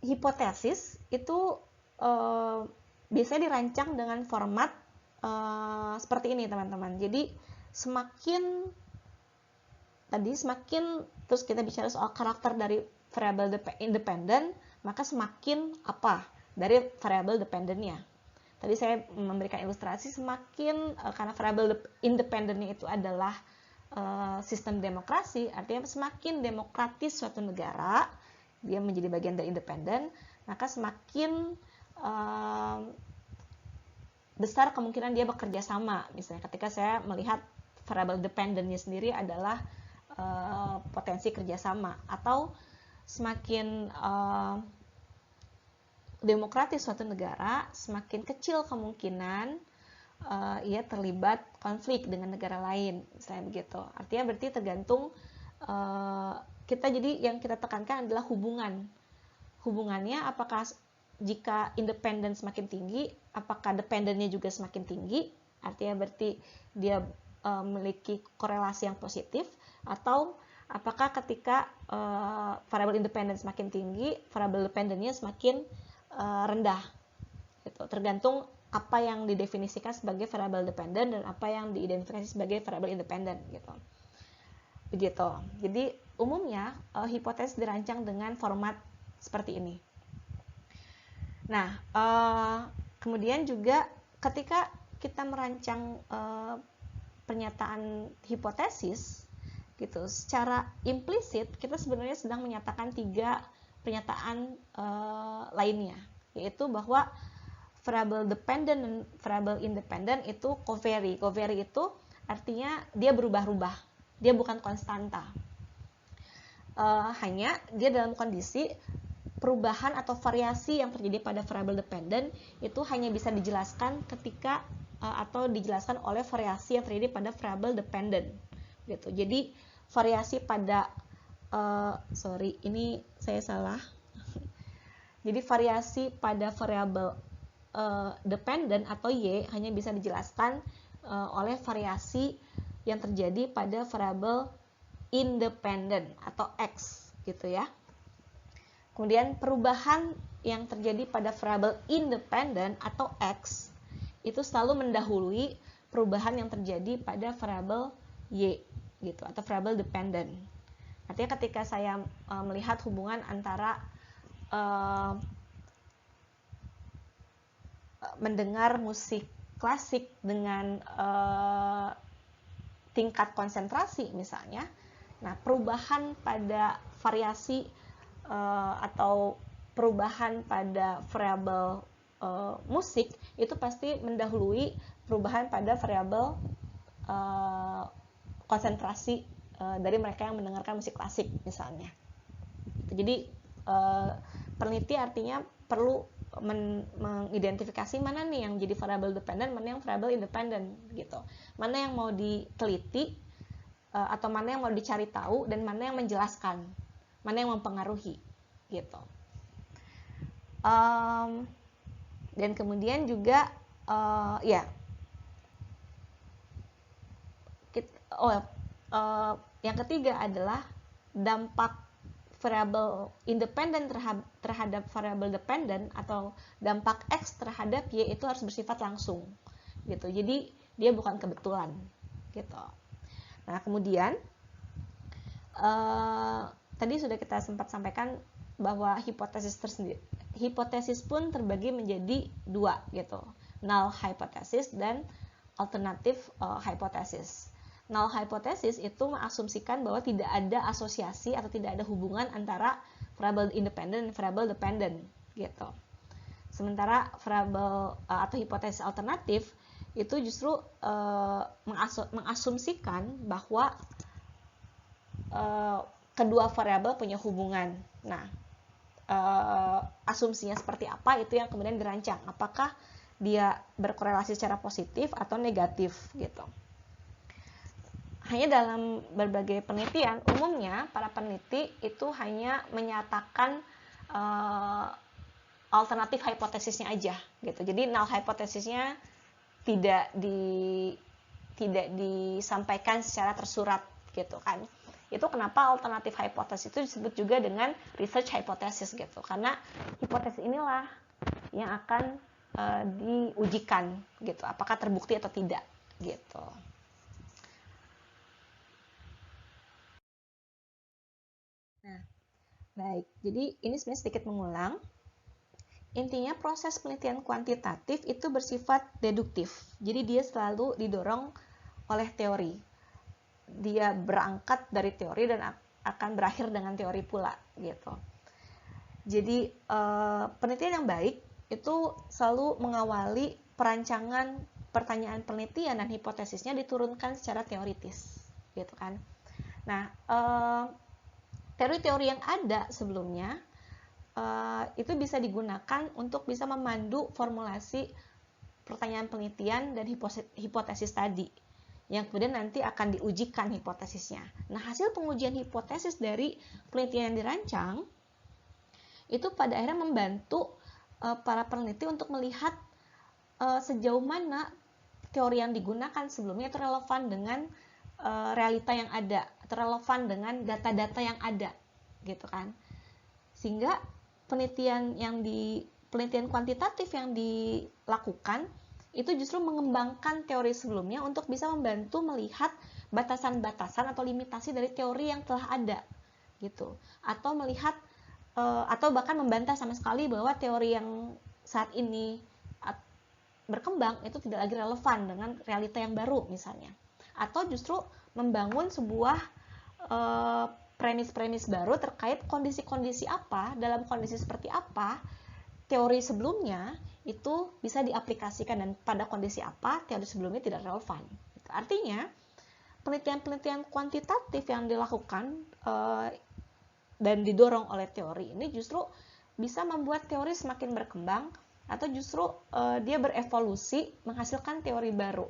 hipotesis itu biasanya dirancang dengan format seperti ini teman-teman. Jadi semakin terus kita bicara soal karakter dari variabel independen, maka semakin apa dari variabel dependennya. Tadi saya memberikan ilustrasi semakin karena variabel independennya itu adalah sistem demokrasi, artinya semakin demokratis suatu negara, dia menjadi bagian dari independen, maka semakin besar kemungkinan dia bekerja sama. Misalnya ketika saya melihat variabel dependennya sendiri adalah potensi kerjasama, atau semakin demokratis suatu negara, semakin kecil kemungkinan ia terlibat konflik dengan negara lain, misalnya begitu. Artinya berarti tergantung kita, jadi yang kita tekankan adalah hubungannya, apakah jika independen semakin tinggi, apakah dependennya juga semakin tinggi, artinya berarti dia memiliki korelasi yang positif, atau apakah ketika variabel independen semakin tinggi, variabel dependennya semakin rendah gitu. Tergantung apa yang didefinisikan sebagai variabel dependen dan apa yang diidentifikasi sebagai variabel independen gitu. Begitu. Jadi umumnya hipotesis dirancang dengan format seperti ini. Nah, kemudian juga ketika kita merancang pernyataan hipotesis gitu, secara implisit kita sebenarnya sedang menyatakan 3 pernyataan lainnya, yaitu bahwa variabel dependent dan variabel independent itu covary. Covary itu artinya dia berubah-ubah, dia bukan konstanta. Hanya dia dalam kondisi perubahan atau variasi yang terjadi pada variabel dependent itu hanya bisa dijelaskan ketika atau dijelaskan oleh variasi yang terjadi pada variabel dependent gitu. Jadi variasi pada ini saya salah. Jadi variasi pada variabel dependent atau Y hanya bisa dijelaskan oleh variasi yang terjadi pada variabel independent atau X gitu ya. Kemudian perubahan yang terjadi pada variabel independent atau X itu selalu mendahului perubahan yang terjadi pada variabel Y gitu, atau variabel dependent. Artinya ketika saya melihat hubungan antara mendengar musik klasik dengan tingkat konsentrasi misalnya, nah perubahan pada variasi atau perubahan pada variabel musik itu pasti mendahului perubahan pada variabel konsentrasi dari mereka yang mendengarkan musik klasik misalnya. Jadi peneliti artinya perlu mengidentifikasi mana nih yang jadi variabel dependent, mana yang variabel independent gitu. Mana yang mau diteliti atau mana yang mau dicari tahu, dan mana yang menjelaskan, mana yang mempengaruhi gitu. Dan kemudian juga yang ketiga adalah dampak variabel independen terhadap variabel dependen, atau dampak X terhadap Y itu harus bersifat langsung gitu. Jadi dia bukan kebetulan gitu. Nah, kemudian tadi sudah kita sempat sampaikan bahwa hipotesis pun terbagi menjadi dua gitu, null hypothesis dan alternative hypothesis. Null hypothesis itu mengasumsikan bahwa tidak ada asosiasi atau tidak ada hubungan antara variabel independen dan variabel dependent gitu. Sementara variabel atau hipotesis alternatif itu justru mengasumsikan bahwa kedua variabel punya hubungan. Nah, asumsinya seperti apa itu yang kemudian dirancang. Apakah dia berkorelasi secara positif atau negatif gitu. Hanya dalam berbagai penelitian, umumnya para peneliti itu hanya menyatakan alternatif hipotesisnya aja gitu. Jadi null hipotesisnya tidak disampaikan secara tersurat gitu kan. Itu kenapa alternatif hipotesis itu disebut juga dengan research hypothesis gitu, karena hipotesis inilah yang akan diujikan gitu, apakah terbukti atau tidak gitu. Nah, baik, jadi ini sebenarnya sedikit mengulang. Intinya proses penelitian kuantitatif itu bersifat deduktif, jadi dia selalu didorong oleh teori. Dia berangkat dari teori dan akan berakhir dengan teori pula gitu. Jadi penelitian yang baik itu selalu mengawali perancangan pertanyaan penelitian dan hipotesisnya diturunkan secara teoritis gitu kan. Nah, teori-teori yang ada sebelumnya itu bisa digunakan untuk bisa memandu formulasi pertanyaan penelitian dan hipotesis tadi, yang kemudian nanti akan diujikan hipotesisnya. Nah, hasil pengujian hipotesis dari penelitian yang dirancang itu pada akhirnya membantu para peneliti untuk melihat sejauh mana teori yang digunakan sebelumnya itu relevan dengan realita yang ada, atau relevan dengan data-data yang ada, gitu kan. Sehingga penelitian kuantitatif yang dilakukan itu justru mengembangkan teori sebelumnya untuk bisa membantu melihat batasan-batasan atau limitasi dari teori yang telah ada gitu, atau melihat atau bahkan membantah sama sekali bahwa teori yang saat ini berkembang itu tidak lagi relevan dengan realita yang baru misalnya, atau justru membangun sebuah premis-premis baru terkait kondisi-kondisi apa, dalam kondisi seperti apa teori sebelumnya itu bisa diaplikasikan dan pada kondisi apa teori sebelumnya tidak relevan. Artinya penelitian-penelitian kuantitatif yang dilakukan dan didorong oleh teori ini justru bisa membuat teori semakin berkembang, atau justru dia berevolusi menghasilkan teori baru.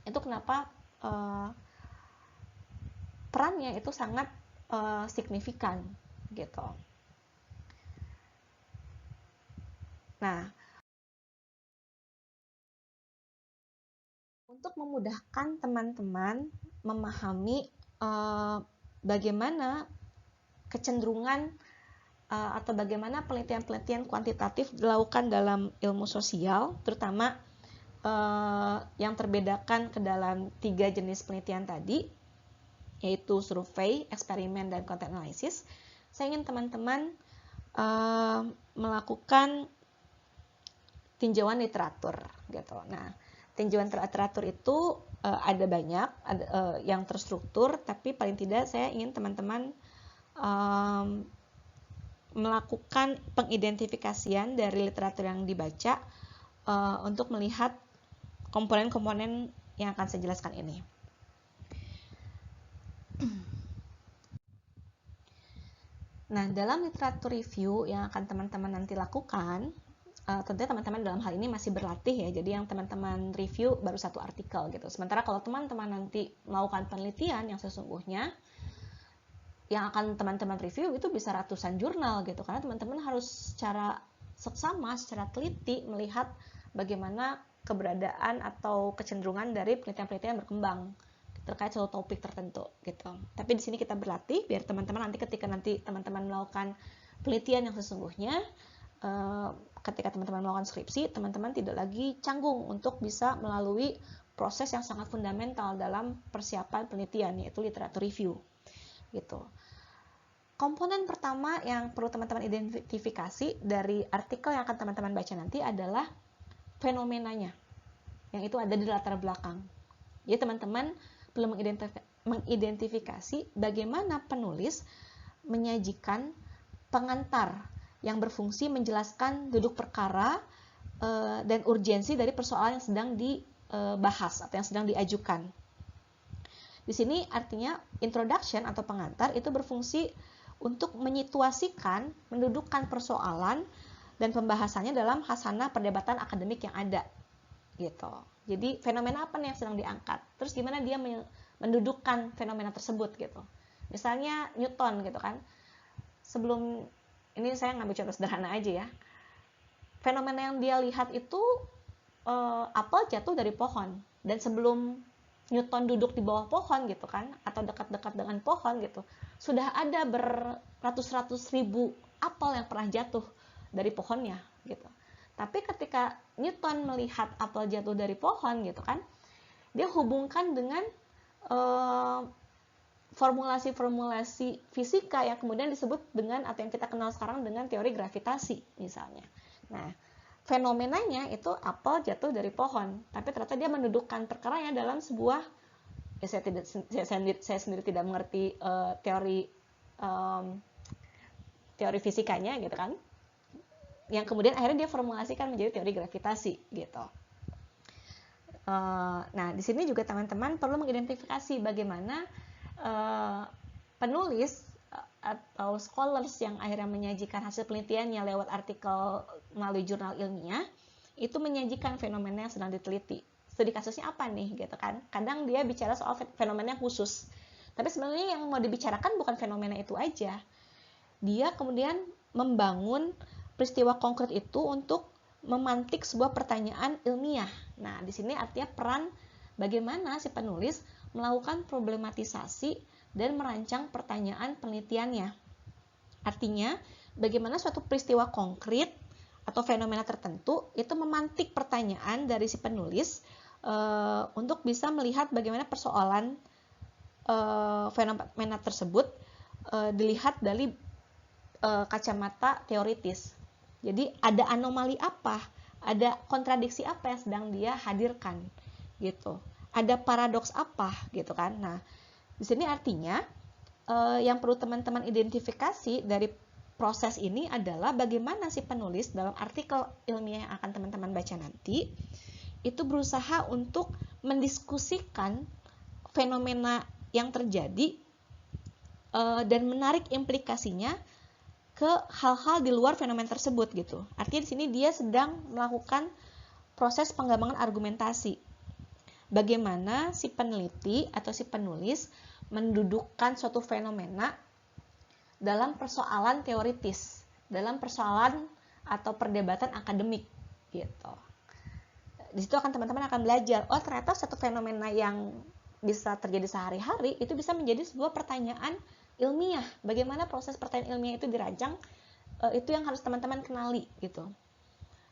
Itu kenapa perannya itu sangat signifikan gitu. Nah, untuk memudahkan teman-teman memahami bagaimana kecenderungan atau bagaimana penelitian-penelitian kuantitatif dilakukan dalam ilmu sosial, terutama yang terbedakan ke dalam 3 jenis penelitian tadi, yaitu survei, eksperimen, dan content analysis. Saya ingin teman-teman melakukan tinjauan literatur gitu. Nah, tinjauan literatur itu ada banyak, ada yang terstruktur, tapi paling tidak saya ingin teman-teman melakukan pengidentifikasian dari literatur yang dibaca untuk melihat komponen-komponen yang akan saya jelaskan ini. Nah, dalam literatur review yang akan teman-teman nanti lakukan, tentunya teman-teman dalam hal ini masih berlatih ya, jadi yang teman-teman review baru 1 artikel gitu. Sementara kalau teman-teman nanti melakukan penelitian yang sesungguhnya, yang akan teman-teman review itu bisa ratusan jurnal gitu, karena teman-teman harus secara seksama, secara teliti melihat bagaimana keberadaan atau kecenderungan dari penelitian-penelitian yang berkembang terkait suatu topik tertentu gitu. Tapi di sini kita berlatih biar teman-teman nanti ketika teman-teman melakukan penelitian yang sesungguhnya, ketika teman-teman melakukan skripsi, teman-teman tidak lagi canggung untuk bisa melalui proses yang sangat fundamental dalam persiapan penelitian, yaitu literatur review. Gitu. Komponen pertama yang perlu teman-teman identifikasi dari artikel yang akan teman-teman baca nanti adalah fenomenanya, yang itu ada di latar belakang. Jadi teman-teman perlu mengidentifikasi bagaimana penulis menyajikan pengantar yang berfungsi menjelaskan duduk perkara dan urgensi dari persoalan yang sedang dibahas atau yang sedang diajukan. Di sini artinya introduction atau pengantar itu berfungsi untuk menyituasikan, mendudukkan persoalan dan pembahasannya dalam khasanah perdebatan akademik yang ada. Gitu. Jadi fenomena apa nih yang sedang diangkat? Terus gimana dia mendudukkan fenomena tersebut gitu. Misalnya Newton gitu kan. Sebelum ini saya ngambil contoh sederhana aja ya. Fenomena yang dia lihat itu apel jatuh dari pohon, dan sebelum Newton duduk di bawah pohon gitu kan, atau dekat-dekat dengan pohon gitu, sudah ada beratus-ratus ribu apel yang pernah jatuh dari pohonnya gitu. Tapi ketika Newton melihat apel jatuh dari pohon gitu kan, dia hubungkan dengan formulasi-formulasi fisika yang kemudian disebut dengan atau yang kita kenal sekarang dengan teori gravitasi misalnya. Nah, fenomenanya itu apel jatuh dari pohon, tapi ternyata dia mendudukkan perkaranya dalam sebuah, ya saya sendiri tidak mengerti teori fisikanya gitu kan, yang kemudian akhirnya dia formulasikan menjadi teori gravitasi gitu. Nah, di sini juga teman-teman perlu mengidentifikasi bagaimana penulis atau scholars yang akhirnya menyajikan hasil penelitiannya lewat artikel melalui jurnal ilmiah itu menyajikan fenomena yang sedang diteliti. Studi kasusnya apa nih gitu kan? Kadang dia bicara soal fenomena khusus, tapi sebenarnya yang mau dibicarakan bukan fenomena itu aja. Dia kemudian membangun peristiwa konkret itu untuk memantik sebuah pertanyaan ilmiah. Nah, di sini artinya peran bagaimana si penulis melakukan problematisasi dan merancang pertanyaan penelitiannya. Artinya, bagaimana suatu peristiwa konkret atau fenomena tertentu itu memantik pertanyaan dari si penulis untuk bisa melihat bagaimana persoalan fenomena tersebut dilihat dari kacamata teoritis. Jadi ada anomali apa, ada kontradiksi apa yang sedang dia hadirkan, gitu. Ada paradoks apa, gitu kan? Nah, di sini artinya yang perlu teman-teman identifikasi dari proses ini adalah bagaimana si penulis dalam artikel ilmiah yang akan teman-teman baca nanti itu berusaha untuk mendiskusikan fenomena yang terjadi dan menarik implikasinya ke hal-hal di luar fenomena tersebut gitu. Artinya di sini dia sedang melakukan proses pengembangan argumentasi. Bagaimana si peneliti atau si penulis mendudukkan suatu fenomena dalam persoalan teoritis, dalam persoalan atau perdebatan akademik gitu. Di situ akan teman-teman akan belajar, oh ternyata satu fenomena yang bisa terjadi sehari-hari itu bisa menjadi sebuah pertanyaan ilmiah. Bagaimana proses pertanyaan ilmiah itu dirancang, itu yang harus teman-teman kenali gitu.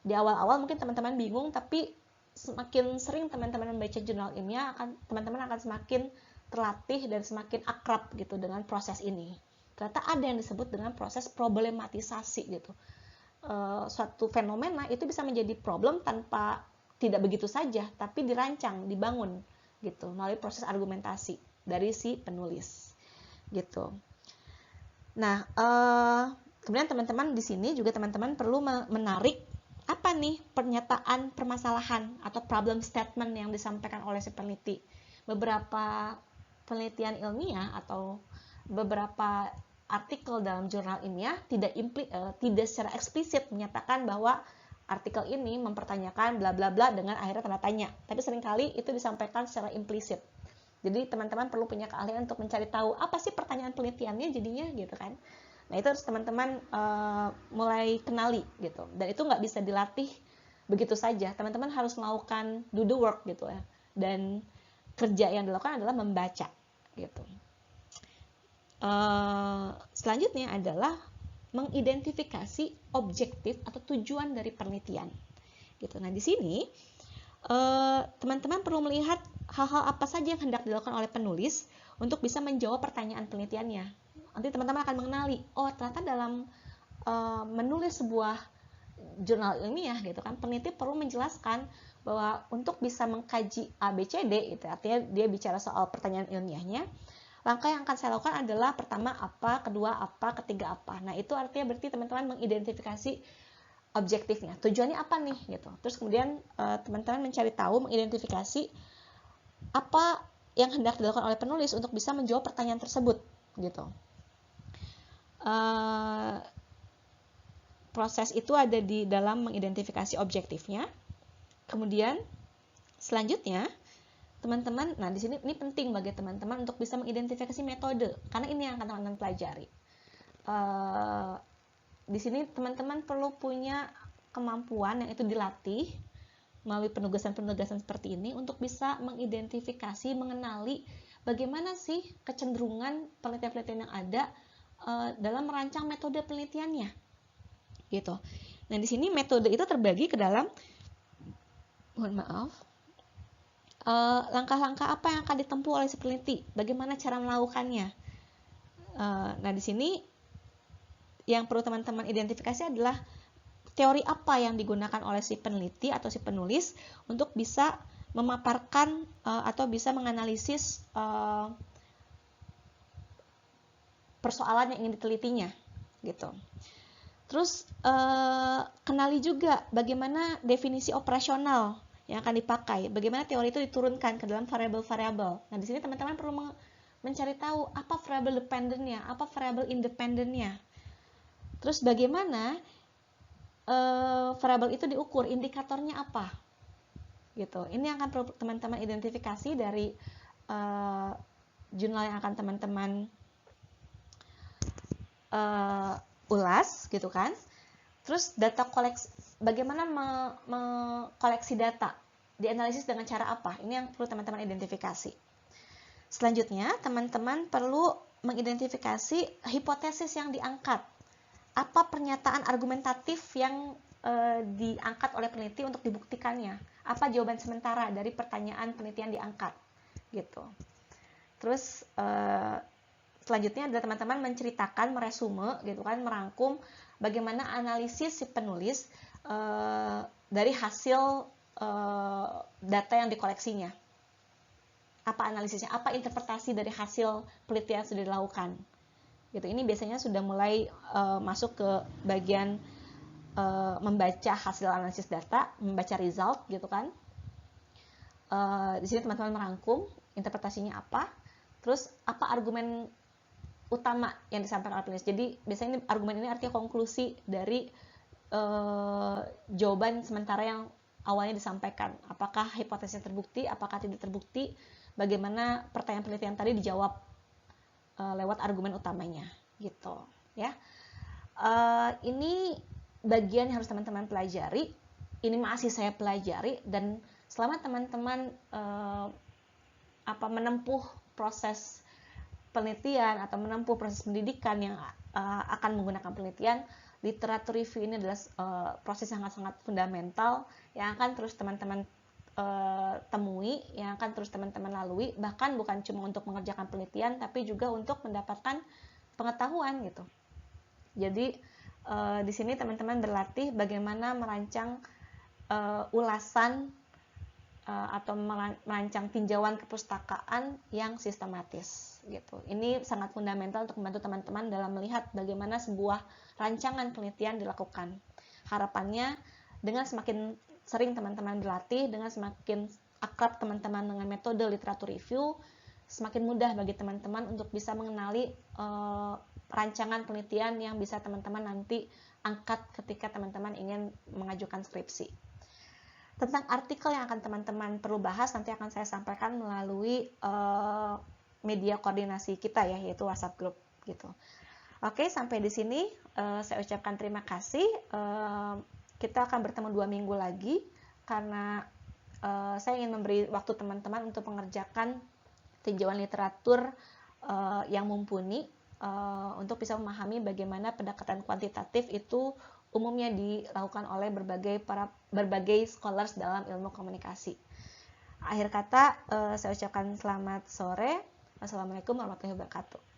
Di awal-awal mungkin teman-teman bingung, tapi semakin sering teman-teman membaca jurnal ilmiah, teman-teman akan semakin terlatih dan semakin akrab gitu dengan proses ini. Ternyata ada yang disebut dengan proses problematisasi gitu. Suatu fenomena itu bisa menjadi problem tanpa tidak begitu saja, tapi dirancang, dibangun gitu melalui proses argumentasi dari si penulis gitu. Nah, kemudian teman-teman di sini juga teman-teman perlu menarik apa nih pernyataan permasalahan atau problem statement yang disampaikan oleh si peneliti. Beberapa penelitian ilmiah atau beberapa artikel dalam jurnal ilmiah tidak secara eksplisit menyatakan bahwa artikel ini mempertanyakan bla bla bla dengan akhirnya tanda tanya, tapi seringkali itu disampaikan secara implisit. Jadi teman-teman perlu punya keahlian untuk mencari tahu apa sih pertanyaan penelitiannya jadinya gitu kan. Nah, itu harus teman-teman mulai kenali gitu. Dan itu nggak bisa dilatih begitu saja. Teman-teman harus melakukan do the work gitu ya. Dan kerja yang dilakukan adalah membaca gitu. Selanjutnya adalah mengidentifikasi objektif atau tujuan dari penelitian gitu. Nah, di sini teman-teman perlu melihat hal-hal apa saja yang hendak dilakukan oleh penulis untuk bisa menjawab pertanyaan penelitiannya. Nanti teman-teman akan mengenali, oh ternyata dalam menulis sebuah jurnal ilmiah gitu kan, peneliti perlu menjelaskan bahwa untuk bisa mengkaji ABCD, itu artinya dia bicara soal pertanyaan ilmiahnya, langkah yang akan saya lakukan adalah pertama apa, kedua apa, ketiga apa. Nah itu artinya berarti teman-teman mengidentifikasi objektifnya, tujuannya apa nih gitu. Terus kemudian teman-teman mencari tahu, mengidentifikasi apa yang hendak dilakukan oleh penulis untuk bisa menjawab pertanyaan tersebut gitu. Proses itu ada di dalam mengidentifikasi objektifnya. Kemudian selanjutnya teman-teman, nah di sini ini penting bagi teman-teman untuk bisa mengidentifikasi metode, karena ini yang akan teman-teman pelajari. Di sini teman-teman perlu punya kemampuan yang itu dilatih melalui penugasan-penugasan seperti ini untuk bisa mengidentifikasi, mengenali bagaimana sih kecenderungan penelitian-penelitian yang ada dalam merancang metode penelitiannya, gitu. Nah di sini metode itu terbagi ke dalam, langkah-langkah apa yang akan ditempuh oleh si peneliti, bagaimana cara melakukannya. Nah di sini yang perlu teman-teman identifikasi adalah teori apa yang digunakan oleh si peneliti atau si penulis untuk bisa memaparkan atau bisa menganalisis persoalan yang ingin ditelitinya, gitu. Terus kenali juga bagaimana definisi operasional yang akan dipakai, bagaimana teori itu diturunkan ke dalam variabel-variabel. Nah di sini teman-teman perlu mencari tahu apa variabel dependennya, apa variabel independennya. Terus bagaimana variabel itu diukur, indikatornya apa, gitu. Ini yang akan perlu teman-teman identifikasi dari jurnal yang akan teman-teman ulas, gitu kan. Terus data koleksi, bagaimana mengkoleksi data, dianalisis dengan cara apa, ini yang perlu teman-teman identifikasi. Selanjutnya teman-teman perlu mengidentifikasi hipotesis yang diangkat, apa pernyataan argumentatif yang diangkat oleh peneliti untuk dibuktikannya, apa jawaban sementara dari pertanyaan penelitian diangkat, gitu. Terus selanjutnya adalah teman-teman menceritakan, meresume, gitu kan, merangkum bagaimana analisis si penulis dari hasil data yang dikoleksinya. Apa analisisnya, apa interpretasi dari hasil penelitian yang sudah dilakukan. Gitu. Ini biasanya sudah mulai masuk ke bagian membaca hasil analisis data, membaca result, gitu kan. Di sini teman-teman merangkum interpretasinya apa, terus apa argumen utama yang disampaikan oleh penulis. Jadi biasanya argumen ini artinya konklusi dari jawaban sementara yang awalnya disampaikan. Apakah hipotesisnya terbukti, apakah tidak terbukti, bagaimana pertanyaan penelitian tadi dijawab lewat argumen utamanya, gitu ya. Ini bagian yang harus teman-teman pelajari. Ini masih saya pelajari, dan selama teman-teman menempuh proses penelitian atau menempuh proses pendidikan yang akan menggunakan penelitian, literatur review ini adalah proses yang sangat fundamental yang akan terus teman-teman temui, yang akan terus teman-teman lalui, bahkan bukan cuma untuk mengerjakan penelitian, tapi juga untuk mendapatkan pengetahuan, gitu. Jadi di sini teman-teman berlatih bagaimana merancang ulasan atau merancang tinjauan kepustakaan yang sistematis, gitu. Ini sangat fundamental untuk membantu teman-teman dalam melihat bagaimana sebuah rancangan penelitian dilakukan. Harapannya dengan semakin sering teman-teman berlatih, dengan semakin akrab teman-teman dengan metode literatur review, semakin mudah bagi teman-teman untuk bisa mengenali rancangan penelitian yang bisa teman-teman nanti angkat ketika teman-teman ingin mengajukan skripsi. Tentang artikel yang akan teman-teman perlu bahas nanti akan saya sampaikan melalui media koordinasi kita ya, yaitu WhatsApp group, gitu. Oke, sampai di sini saya ucapkan terima kasih. Kita akan bertemu 2 minggu lagi karena saya ingin memberi waktu teman-teman untuk mengerjakan tinjauan literatur yang mumpuni untuk bisa memahami bagaimana pendekatan kuantitatif itu umumnya dilakukan oleh berbagai scholars dalam ilmu komunikasi. Akhir kata, saya ucapkan selamat sore. Wassalamualaikum warahmatullahi wabarakatuh.